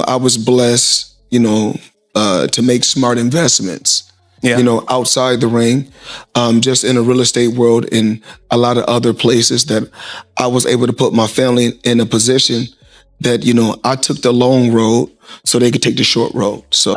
I was blessed, to make smart investments, outside the ring, just in the real estate world and a lot of other places that I was able to put my family in a position that, I took the long road so they could take the short road. So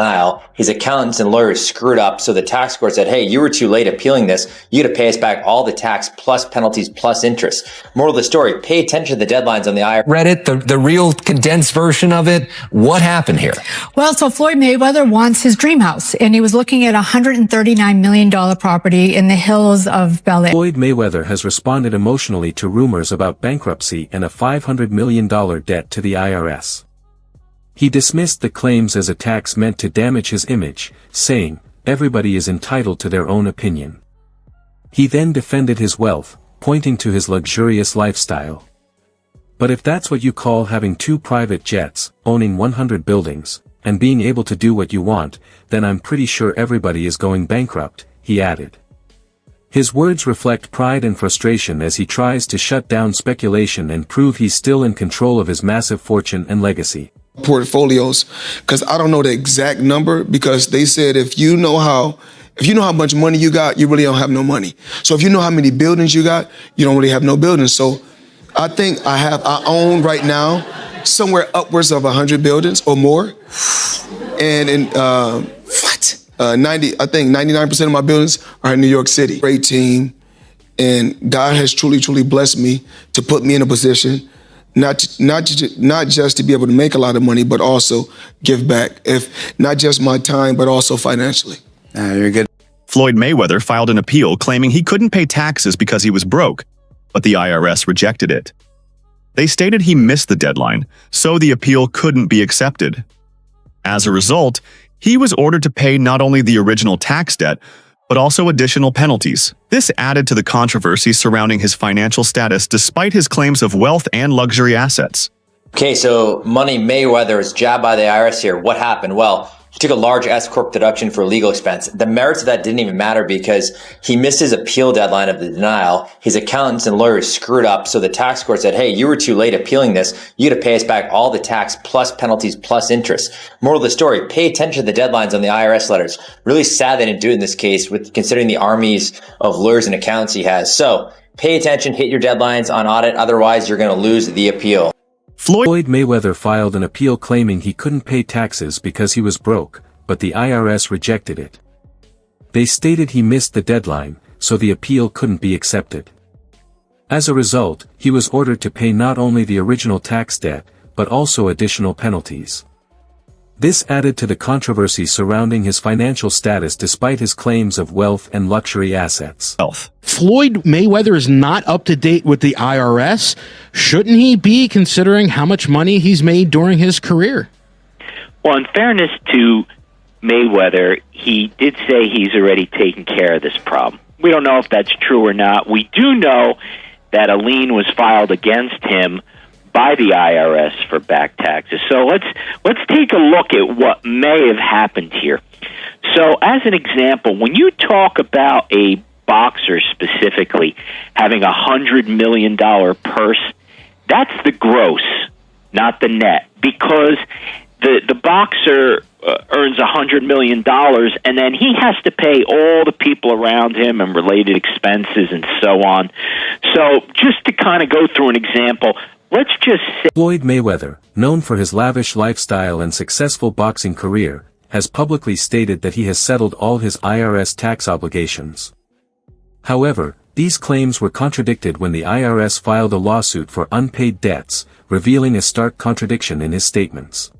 his accountants and lawyers screwed up. So the tax court said, hey, you were too late appealing this. You got to pay us back all the tax plus penalties plus interest. Moral of the story, pay attention to the deadlines on the IRS. Read it, the real condensed version of it. What happened here? Well, so Floyd Mayweather wants his dream house, and he was looking at a $139 million property in the hills of Bel Air. Floyd Mayweather has responded emotionally to rumors about bankruptcy and a $500 million debt to the IRS. He dismissed the claims as attacks meant to damage his image, saying, everybody is entitled to their own opinion. He then defended his wealth, pointing to his luxurious lifestyle. But if that's what you call having 2 private jets, owning 100 buildings, and being able to do what you want, then I'm pretty sure everybody is going bankrupt, he added. His words reflect pride and frustration as he tries to shut down speculation and prove he's still in control of his massive fortune and legacy. Portfolios, because I don't know the exact number, because they said if you know how much money you got, you really don't have no money. So if you know how many buildings you got, you don't really have no buildings. So I think I own right now somewhere upwards of 100 buildings or more. And in 99% of my buildings are in New York City. Great team, and God has truly blessed me to put me in a position not just to be able to make a lot of money, but also give back, if not just my time, but also financially. You're good. Floyd Mayweather filed an appeal claiming he couldn't pay taxes because he was broke, but the IRS rejected it. They stated he missed the deadline, so the appeal couldn't be accepted. As a result, he was ordered to pay not only the original tax debt, but also additional penalties. This added to the controversy surrounding his financial status despite his claims of wealth and luxury assets. Okay, so Money Mayweather is jabbed by the IRS here. What happened? Well, he took a large S-corp deduction for legal expense. The merits of that didn't even matter because he missed his appeal deadline of the denial. His accountants and lawyers screwed up. So the tax court said, hey, you were too late appealing this. You got to pay us back all the tax plus penalties plus interest. Moral of the story, pay attention to the deadlines on the IRS letters. Really sad they didn't do it in this case, with considering the armies of lawyers and accountants he has. So pay attention, hit your deadlines on audit. Otherwise, you're going to lose the appeal. Floyd Mayweather filed an appeal claiming he couldn't pay taxes because he was broke, but the IRS rejected it. They stated he missed the deadline, so the appeal couldn't be accepted. As a result, he was ordered to pay not only the original tax debt, but also additional penalties. This added to the controversy surrounding his financial status despite his claims of wealth and luxury assets. Floyd Mayweather is not up to date with the IRS. Shouldn't he be, considering how much money he's made during his career? Well, in fairness to Mayweather, he did say he's already taken care of this problem. We don't know if that's true or not. We do know that a lien was filed against him by the IRS for back taxes. So let's take a look at what may have happened here. So as an example, when you talk about a boxer specifically having $100 million purse, that's the gross, not the net, because the boxer earns $100 million, and then he has to pay all the people around him and related expenses and so on. So just to kind of go through an example, let's just say Floyd Mayweather, known for his lavish lifestyle and successful boxing career, has publicly stated that he has settled all his IRS tax obligations. However, these claims were contradicted when the IRS filed a lawsuit for unpaid debts, revealing a stark contradiction in his statements.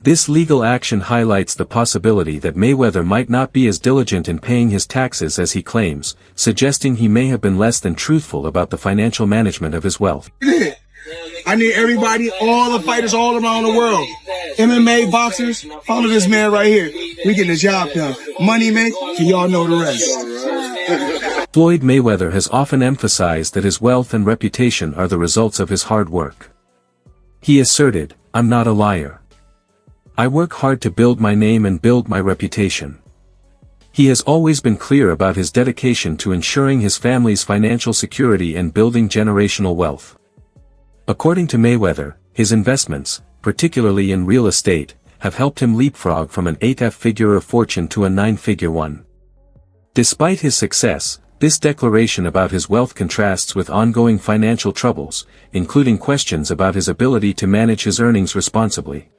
This legal action highlights the possibility that Mayweather might not be as diligent in paying his taxes as he claims, suggesting he may have been less than truthful about the financial management of his wealth. I need everybody, all the fighters all around the world, MMA, boxers, follow this man right here. We getting the job done. Money make, so y'all know the rest. Floyd Mayweather has often emphasized that his wealth and reputation are the results of his hard work. He asserted, "I'm not a liar. I work hard to build my name and build my reputation." He has always been clear about his dedication to ensuring his family's financial security and building generational wealth. According to Mayweather, his investments, particularly in real estate, have helped him leapfrog from an 8-figure of fortune to a 9-figure one. Despite his success, this declaration about his wealth contrasts with ongoing financial troubles, including questions about his ability to manage his earnings responsibly.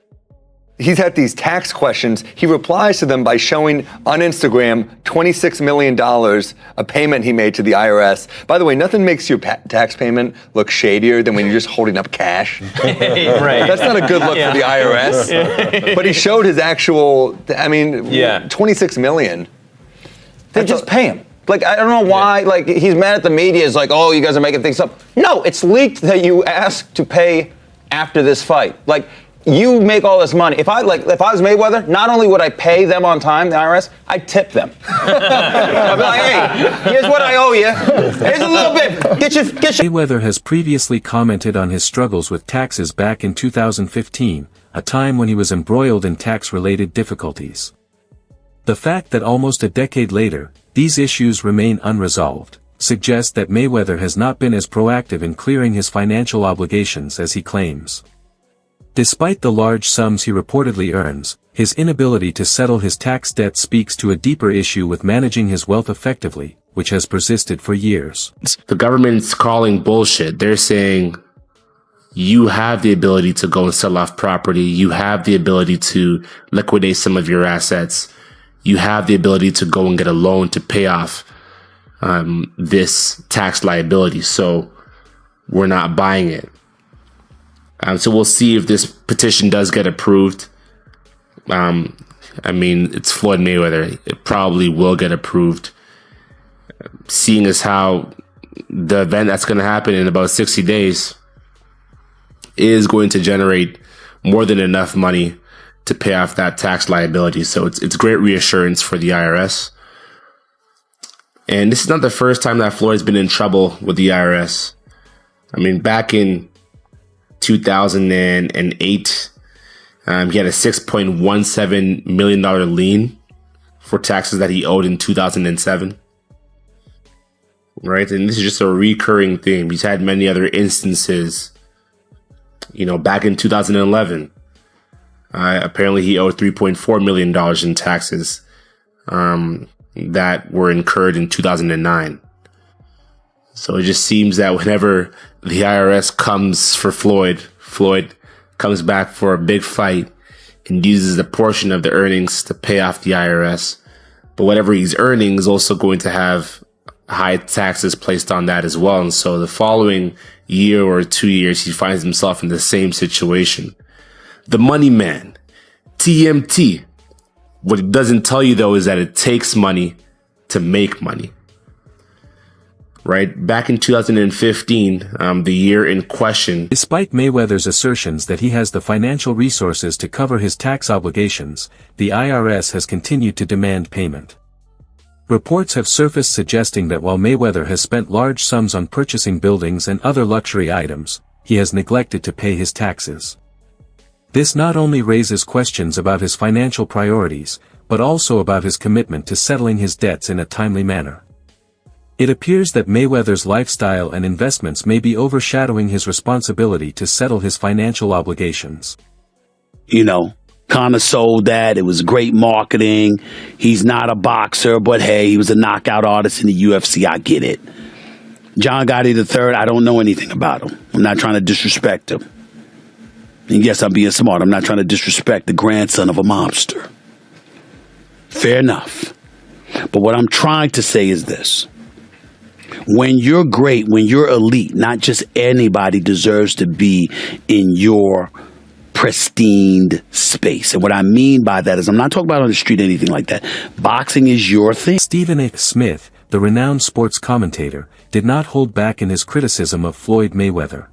He's had these tax questions. He replies to them by showing on Instagram $26 million, a payment he made to the IRS. By the way, nothing makes your tax payment look shadier than when you're just holding up cash. Right. That's not a good look for the IRS. But he showed his actual, $26 million. They just pay him. Like, I don't know why, like, he's mad at the media. It's like, oh, you guys are making things up. No, it's leaked that you asked to pay after this fight. Like, you make all this money. If I was Mayweather, not only would I pay them on time, the IRS, I'd tip them. I'd be like, hey, here's what I owe you. Here's a little bit. Get your. Mayweather has previously commented on his struggles with taxes back in 2015, a time when he was embroiled in tax-related difficulties. The fact that almost a decade later, these issues remain unresolved, suggests that Mayweather has not been as proactive in clearing his financial obligations as he claims. Despite the large sums he reportedly earns, his inability to settle his tax debt speaks to a deeper issue with managing his wealth effectively, which has persisted for years. The government's calling bullshit. They're saying, you have the ability to go and sell off property. You have the ability to liquidate some of your assets. You have the ability to go and get a loan to pay off this tax liability. So we're not buying it. So we'll see if this petition does get approved. I mean, it's Floyd Mayweather. It probably will get approved. Seeing as how the event that's going to happen in about 60 days is going to generate more than enough money to pay off that tax liability. So it's great reassurance for the IRS. And this is not the first time that Floyd's been in trouble with the IRS. I mean, back in 2008, he had a $6.17 million lien for taxes that he owed in 2007. Right? And this is just a recurring thing. He's had many other instances. You know, back in 2011, apparently he owed $3.4 million in taxes that were incurred in 2009. So it just seems that whenever the IRS comes for Floyd comes back for a big fight and uses a portion of the earnings to pay off the IRS. But whatever he's earning is also going to have high taxes placed on that as well. And so the following year or 2 years, he finds himself in the same situation. The money man, TMT. What it doesn't tell you, though, is that it takes money to make money. Right? Back in 2015, the year in question. Despite Mayweather's assertions that he has the financial resources to cover his tax obligations, the IRS has continued to demand payment. Reports have surfaced suggesting that while Mayweather has spent large sums on purchasing buildings and other luxury items, he has neglected to pay his taxes. This not only raises questions about his financial priorities, but also about his commitment to settling his debts in a timely manner. It appears that Mayweather's lifestyle and investments may be overshadowing his responsibility to settle his financial obligations. You know, kind of sold that. It was great marketing. He's not a boxer, but hey, he was a knockout artist in the UFC. I get it. John Gotti III, I don't know anything about him. I'm not trying to disrespect him. And yes, I'm being smart. I'm not trying to disrespect the grandson of a mobster. Fair enough. But what I'm trying to say is this. When you're great, when you're elite, not just anybody deserves to be in your pristine space. And what I mean by that is I'm not talking about on the street, anything like that. Boxing is your thing. Stephen A. Smith, the renowned sports commentator, did not hold back in his criticism of Floyd Mayweather.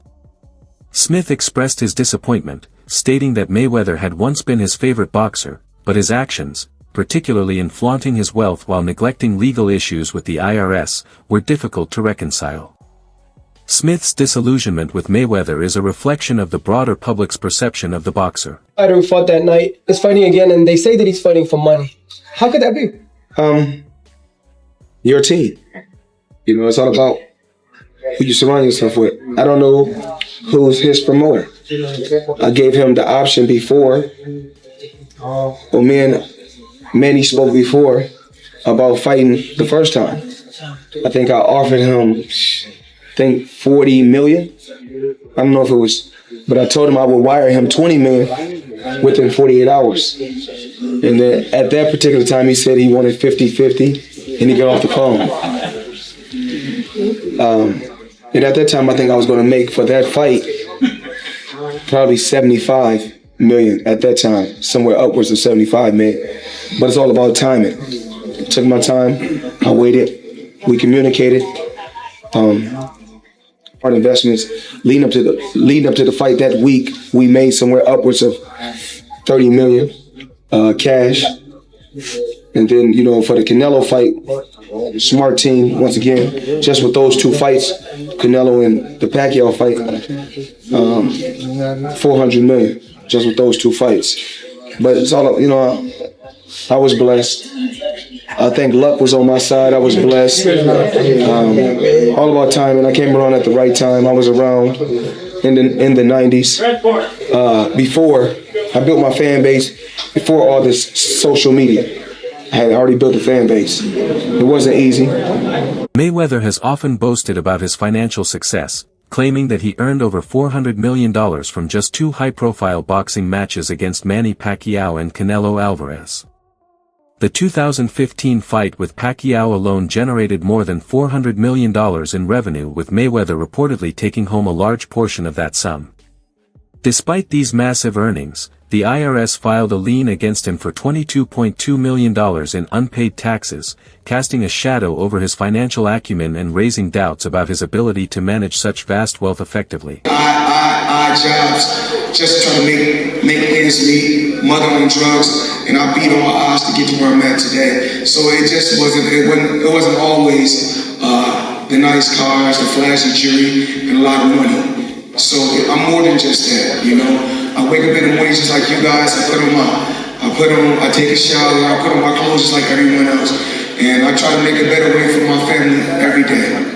Smith expressed his disappointment, stating that Mayweather had once been his favorite boxer, but his actions, particularly in flaunting his wealth while neglecting legal issues with the IRS, were difficult to reconcile. Smith's disillusionment with Mayweather is a reflection of the broader public's perception of the boxer. Fighter who fought that night is fighting again, and they say that he's fighting for money. How could that be? Your team. You know, it's all about who you surround yourself with. I don't know who's his promoter. I gave him the option before. Well, me and Manny spoke before about fighting the first time. I think I offered him, 40 million. I don't know if it was, but I told him I would wire him 20 million within 48 hours. And then at that particular time, he said he wanted 50-50, and he got off the phone. And at that time, I think I was going to make for that fight probably 75 million at that time, somewhere upwards of 75 million. But it's all about timing. Took my time. I waited. We communicated. Our investments leading up to the fight that week, we made somewhere upwards of 30 million cash. And then, for the Canelo fight, smart team once again. Just with those two fights, Canelo and the Pacquiao fight, 400 million. Just with those two fights. But it's all, I was blessed. I think luck was on my side. I was blessed. All about timing. I came around at the right time. I was around in the 90s. Before I built my fan base, before all this social media, I had already built a fan base. It wasn't easy. Mayweather has often boasted about his financial success, claiming that he earned over $400 million from just 2 high-profile boxing matches against Manny Pacquiao and Canelo Alvarez. The 2015 fight with Pacquiao alone generated more than $400 million in revenue, with Mayweather reportedly taking home a large portion of that sum. Despite these massive earnings, the IRS filed a lien against him for $22.2 million in unpaid taxes, casting a shadow over his financial acumen and raising doubts about his ability to manage such vast wealth effectively. I jobs, just trying to make ends meet, mother on drugs, and I beat all odds to get to where I'm at today. So it just wasn't always the nice cars, the flashy jewelry, and a lot of money. So I'm more than just that, I wake up in the morning just like you guys. I take a shower, I put on my clothes just like everyone else, and I try to make a better way for my family every day.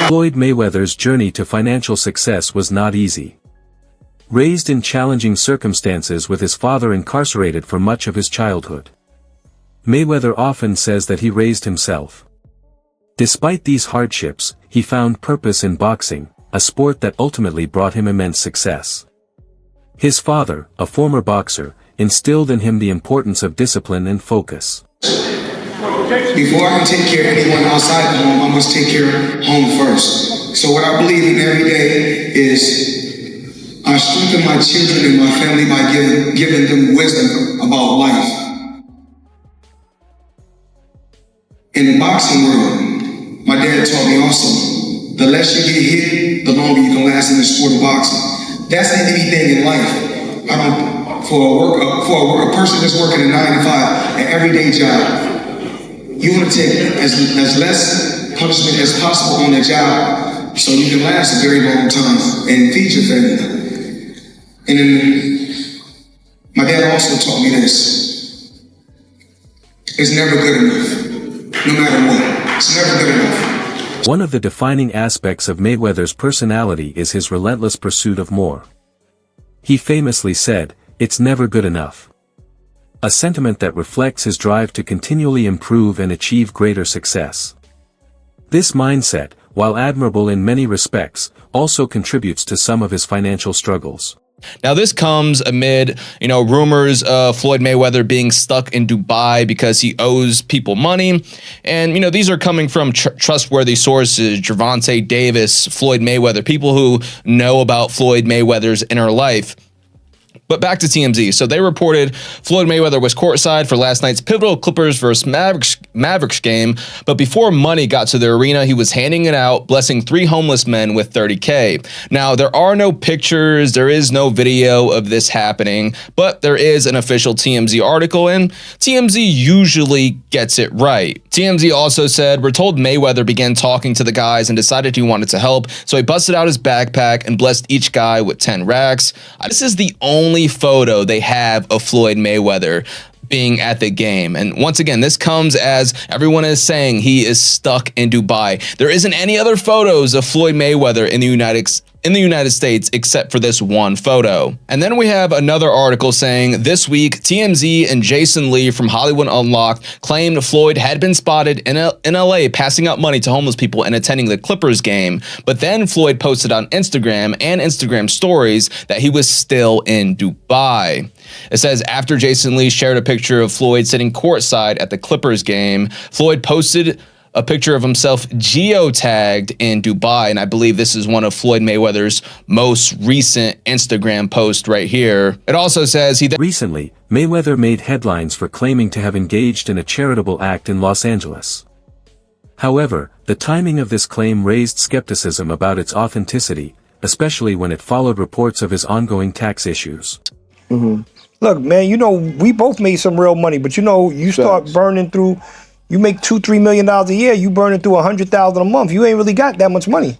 Floyd Mayweather's journey to financial success was not easy. Raised in challenging circumstances with his father incarcerated for much of his childhood, Mayweather often says that he raised himself. Despite these hardships, he found purpose in boxing, a sport that ultimately brought him immense success. His father, a former boxer, instilled in him the importance of discipline and focus. Before I can take care of anyone outside the home, I must take care of home first. So what I believe in every day is I strengthen my children and my family by giving them wisdom about life. In the boxing world, my dad taught me also, the less you get hit, the longer you can last in the sport of boxing. That's anything in life. For a person that's working a 9 to 5, an everyday job, you want to take as less punishment as possible on the job so you can last a very long time and feed your family. And then my dad also taught me this. It's never good enough. No matter what. It's never good enough. One of the defining aspects of Mayweather's personality is his relentless pursuit of more. He famously said, "It's never good enough." A sentiment that reflects his drive to continually improve and achieve greater success. This mindset, while admirable in many respects, also contributes to some of his financial struggles. Now, this comes amid, rumors of Floyd Mayweather being stuck in Dubai because he owes people money. And, these are coming from trustworthy sources, Gervonta Davis, Floyd Mayweather, people who know about Floyd Mayweather's inner life. But back to TMZ. So they reported Floyd Mayweather was courtside for last night's pivotal Clippers versus Mavericks game. But before money got to the arena, he was handing it out, blessing 3 homeless men with $30K. Now, there are no pictures. There is no video of this happening. But there is an official TMZ article, and TMZ usually gets it right. TMZ also said, "We're told Mayweather began talking to the guys and decided he wanted to help. So he busted out his backpack and blessed each guy with 10 racks. This is the only photo they have of Floyd Mayweather being at the game. And once again, this comes as everyone is saying he is stuck in Dubai. There isn't any other photos of Floyd Mayweather in the in the United States except for this one photo. And then we have another article saying this week, TMZ and Jason Lee from Hollywood Unlocked claimed Floyd had been spotted in LA passing out money to homeless people and attending the Clippers game. But then Floyd posted on Instagram and Instagram stories that he was still in Dubai. It says after Jason Lee shared a picture of Floyd sitting courtside at the Clippers game, Floyd posted a picture of himself geotagged in Dubai, and I believe this is one of Floyd Mayweather's most recent Instagram posts right here. It also says recently, Mayweather made headlines for claiming to have engaged in a charitable act in Los Angeles. However, the timing of this claim raised skepticism about its authenticity, especially when it followed reports of his ongoing tax issues. Look, man, you know, we both made some real money, but you know, you start burning through, you make $2-3 million a year, you burning through $100,000 a month. You ain't really got that much money.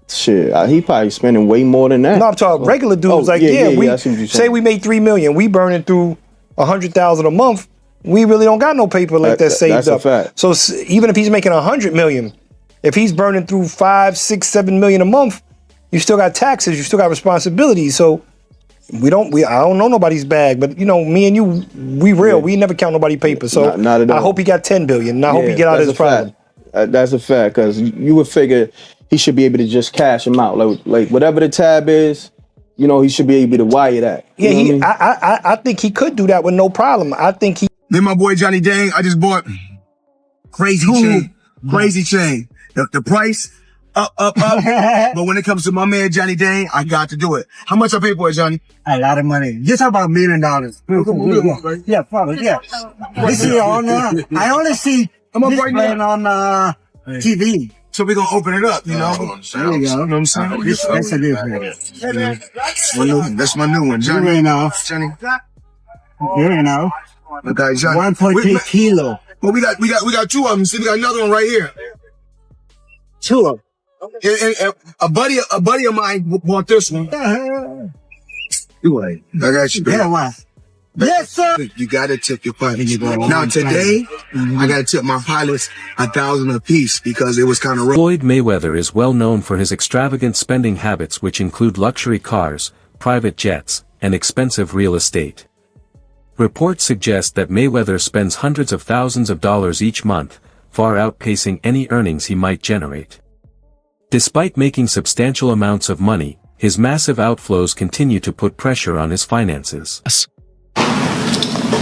Shit, he probably spending way more than that. No, I'm talking regular dudes. We say we made $3 million, we burning through $100,000 a month. We really don't got no paper like that saved that's up. A fact. So even if he's making $100 million, if he's burning through $5, $6, $7 million a month, you still got taxes, you still got responsibilities. So I don't know nobody's bag, but you know, me and you, we real. We never count nobody's paper. So not at all. I hope he got 10 billion. And I hope he get out of this problem. That's a fact, because you would figure he should be able to just cash him out. Like whatever the tab is, you know, he should be able to wire that. Yeah, I think he could do that with no problem. I think he. Then my boy Johnny Dang, I just bought crazy chain. The price up. But when it comes to my man Johnny Dang, I got to do it. How much I pay for it, Johnny? A lot of money. Just about $1 million. Yeah, probably. Yeah. This is on. I only see this playing on TV. So we're gonna open it up, you know. There you go. You know what I'm saying? That's a difference. That's my new one, Johnny. You ain't know. Johnny. You ain't know. Okay, Johnny. 1.3 kilo. Well, we got two of them. See, we got another one right here. Two of them. And a buddy of mine bought this one. You ain't. I got you, baby. Yeah, why? Yes, sir. You gotta tip your pilots. Now today, I gotta tip my pilots $1,000 a piece because it was kind of rough. Floyd Mayweather is well known for his extravagant spending habits, which include luxury cars, private jets, and expensive real estate. Reports suggest that Mayweather spends hundreds of thousands of dollars each month, far outpacing any earnings he might generate. Despite making substantial amounts of money, his massive outflows continue to put pressure on his finances.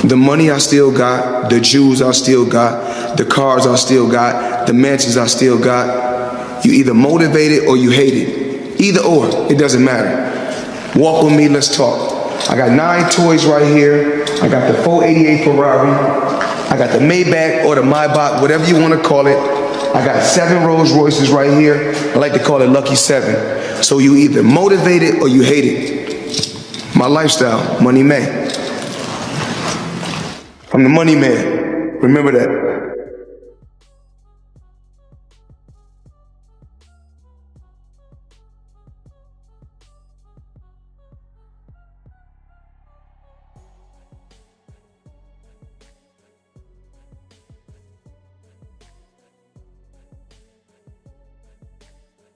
The money I still got, the jewels I still got, the cars I still got, the mansions I still got. You either motivate it or you hate it. Either or, it doesn't matter. Walk with me, let's talk. I got 9 toys right here. I got the 488 Ferrari. I got the Maybach or the Maybach, whatever you want to call it. I got 7 Rolls Royces right here. I like to call it Lucky 7. So you either motivate it or you hate it. My lifestyle, Money Man. I'm the money man. Remember that.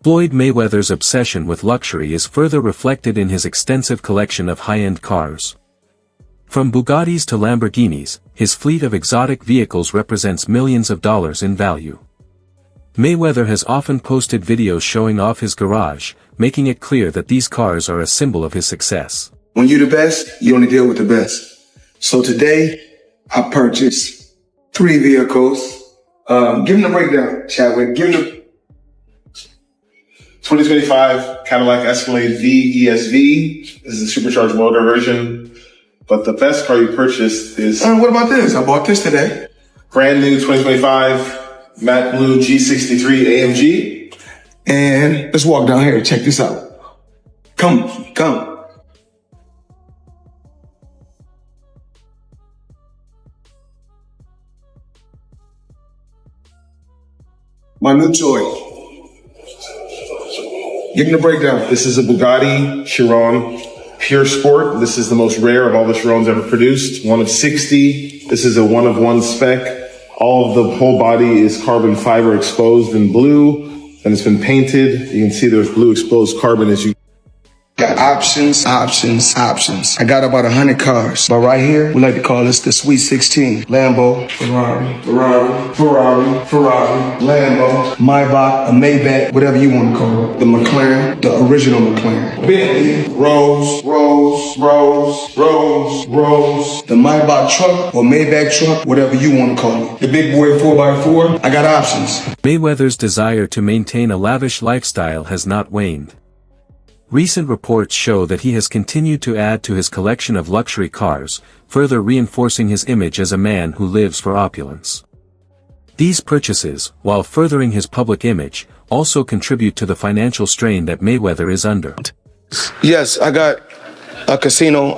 Floyd Mayweather's obsession with luxury is further reflected in his extensive collection of high-end cars. From Bugattis to Lamborghinis, his fleet of exotic vehicles represents millions of dollars in value. Mayweather has often posted videos showing off his garage, making it clear that these cars are a symbol of his success. When you're the best, you only deal with the best. So today, I purchased 3 vehicles. Give them the breakdown, Chadwick. Give them the 2025 Cadillac Escalade V ESV. This is a supercharged motor version. But the best car you purchased is... what about this? I bought this today. Brand new 2025 matte blue G63 AMG. And let's walk down here and check this out. Come. My new toy. Give me the breakdown. This is a Bugatti Chiron Pure Sport. This is the most rare of all the Chirons ever produced. 1 of 60. This is a 1 of 1 spec. All of the whole body is carbon fiber exposed in blue. and it's been painted. You can see there's blue exposed carbon as you Got options. I got about 100 cars. But right here, we like to call this the Sweet 16. Lambo, Ferrari, Lambo, Maybach, a Maybach, whatever you want to call it. The McLaren, the original McLaren. Bentley, Rolls. The Maybach truck or Maybach truck, whatever you want to call it. The big boy 4x4, I got options. Mayweather's desire to maintain a lavish lifestyle has not waned. Recent reports show that he has continued to add to his collection of luxury cars, further reinforcing his image as a man who lives for opulence. These purchases, while furthering his public image, also contribute to the financial strain that Mayweather is under. Yes, I got a casino.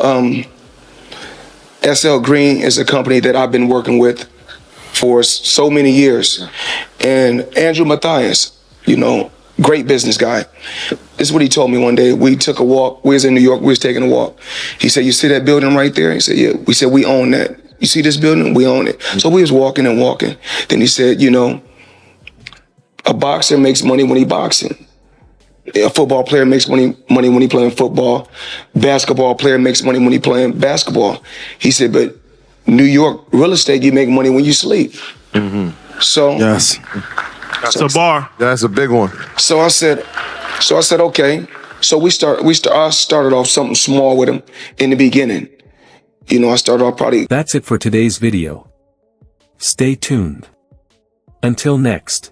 SL Green is a company that I've been working with for so many years. And Andrew Mathias, great business guy. This is what he told me one day. We took a walk. We was in New York. We was taking a walk. He said, "You see that building right there?" He said, "Yeah." We said, "We own that. You see this building? We own it." So we was walking and walking. Then he said, a boxer makes money when he boxing. A football player makes money when he playing football. Basketball player makes money when he playing basketball. He said, "But New York real estate, you make money when you sleep." So yes. That's a bar. That's a big one. So I said, okay. So I started off something small with him in the beginning. I started off probably. That's it for today's video. Stay tuned. Until next.